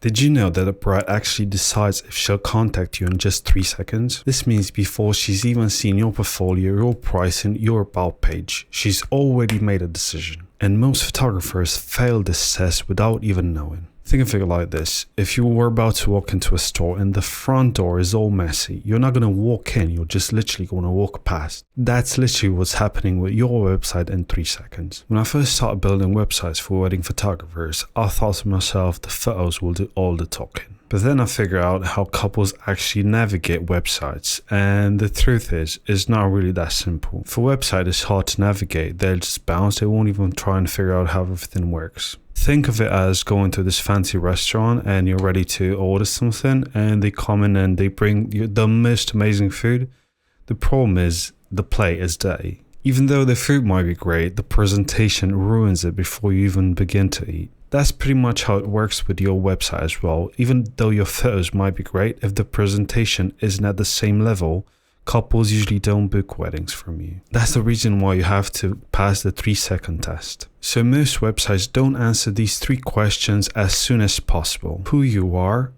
Did you know that a bride actually decides if she'll contact you in just 3 seconds? This means before she's even seen your portfolio, your pricing, your about page, she's already made a decision. And most photographers fail this test without even knowing. Think of it like this. If you were about to walk into a store and the front door is all messy, you're not going to walk in, you're just literally going to walk past. That's literally what's happening with your website in 3 seconds. When I first started building websites for wedding photographers, I thought to myself, the photos will do all the talking. But then I figured out how couples actually navigate websites, and the truth is, it's not really that simple. If a website is hard to navigate, they'll just bounce, they won't even try and figure out how everything works. Think of it as going to this fancy restaurant and you're ready to order something and they come in and they bring you the most amazing food. The problem is the plate is dirty. Even though the food might be great, the presentation ruins it before you even begin to eat. That's pretty much how it works with your website as well. Even though your photos might be great, if the presentation isn't at the same level, couples usually don't book weddings from you. That's the reason why you have to pass the 3-second test. So most websites don't answer these 3 questions as soon as possible. Who you are,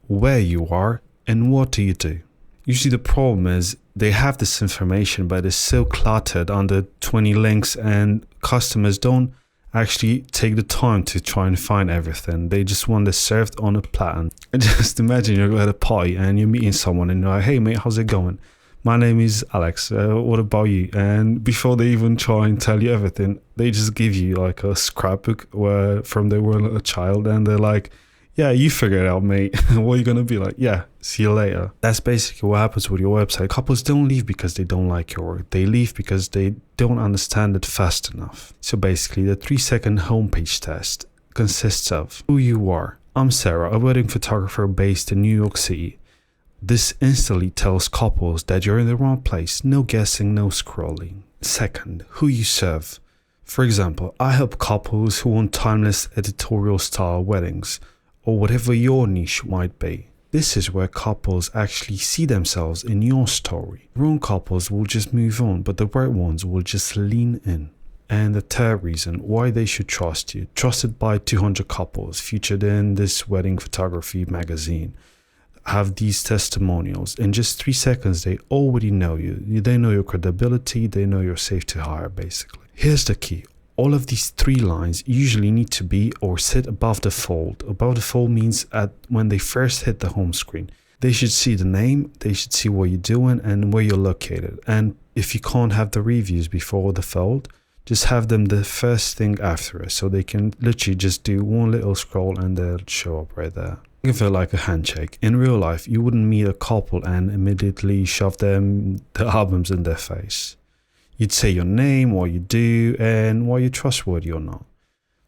where you are, and what do you do? Usually the problem is they have this information, but it's so cluttered under 20 links and customers don't actually take the time to try and find everything. They just want it served on a platter. And just imagine you're at a party and you're meeting someone and you're like, hey mate, how's it going? My name is Alex, what about you? And before they even try and tell you everything, they just give you like a scrapbook from they were a child and they're like, yeah, you figure it out, mate. What are you going to be like? Yeah, see you later. That's basically what happens with your website. Couples don't leave because they don't like your work. They leave because they don't understand it fast enough. So basically, the 3-second homepage test consists of who you are. I'm Sarah, a wedding photographer based in New York City. This instantly tells couples that you're in the wrong place. No guessing, no scrolling. Second, who you serve. For example, I help couples who want timeless editorial style weddings, or whatever your niche might be. This is where couples actually see themselves in your story. Wrong couples will just move on, but the right ones will just lean in. And the third reason why they should trust you. Trusted by 200 couples featured in this wedding photography magazine. Have these testimonials. In just 3 seconds, they already know you. They know your credibility. They know you're safe to hire, basically. Here's the key. All of these 3 lines usually need to be or sit above the fold. Above the fold means when they first hit the home screen. They should see the name, they should see what you're doing and where you're located. And if you can't have the reviews before the fold, just have them the first thing after it. So they can literally just do one little scroll and they'll show up right there. Think of it like a handshake. In real life, you wouldn't meet a couple and immediately shove them the albums in their face. You'd say your name, what you do, and why you're trustworthy or not.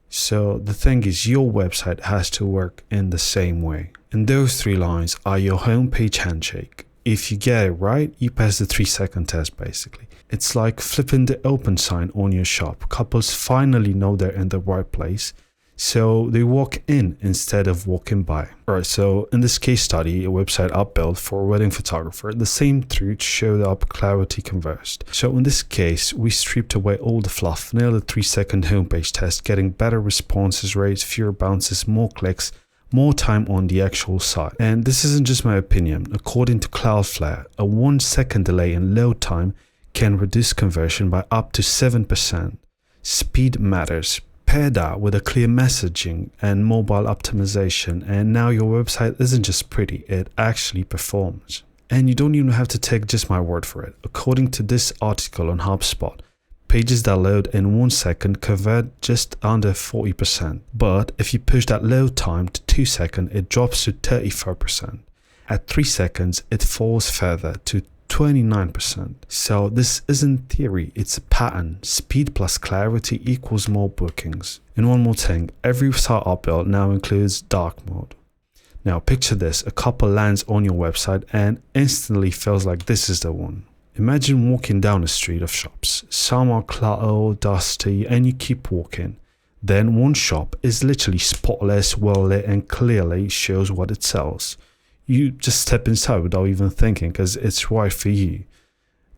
So the thing is, your website has to work in the same way. And those 3 lines are your homepage handshake. If you get it right, you pass the 3-second test basically. It's like flipping the open sign on your shop. Couples finally know they're in the right place, so they walk in instead of walking by. Alright, so in this case study, a website I built for a wedding photographer, the same truth showed up, clarity conversed. So in this case, we stripped away all the fluff, nailed the 3-second homepage test, getting better responses rates, fewer bounces, more clicks, more time on the actual site. And this isn't just my opinion. According to Cloudflare, a 1-second delay in load time can reduce conversion by up to 7%. Speed matters. Pair that with a clear messaging and mobile optimization, and now your website isn't just pretty, it actually performs. And you don't even have to take just my word for it. According to this article on HubSpot, pages that load in 1 second convert just under 40%. But if you push that load time to 2 seconds, it drops to 35%. At 3 seconds, it falls further to 29%. So this isn't theory, it's a pattern. Speed plus clarity equals more bookings. And one more thing, every site I built now includes dark mode. Now picture this, a couple lands on your website and instantly feels like this is the one. Imagine walking down a street of shops. Some are cluttered, dusty, and you keep walking. Then one shop is literally spotless, well lit, and clearly shows what it sells. You just step inside without even thinking because it's right for you.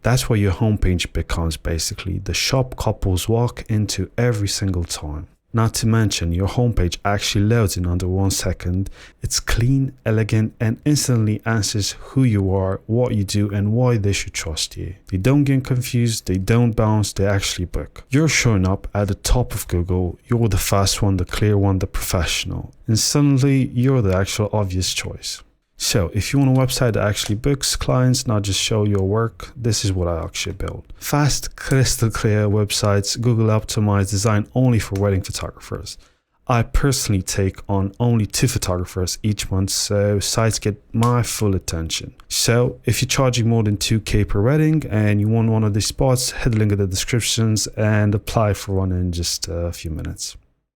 That's what your homepage becomes basically. The shop couples walk into every single time. Not to mention, your homepage actually loads in under 1 second. It's clean, elegant, and instantly answers who you are, what you do, and why they should trust you. They don't get confused, they don't bounce, they actually book. You're showing up at the top of Google, you're the fast one, the clear one, the professional. And suddenly, you're the actual obvious choice. So if you want a website that actually books clients, not just show your work, this is what I actually built. Fast, crystal clear websites, Google optimized, designed only for wedding photographers. I personally take on only 2 photographers each month, so sites get my full attention. So if you're charging more than 2K per wedding and you want one of these spots, hit the link in the descriptions and apply for one in just a few minutes.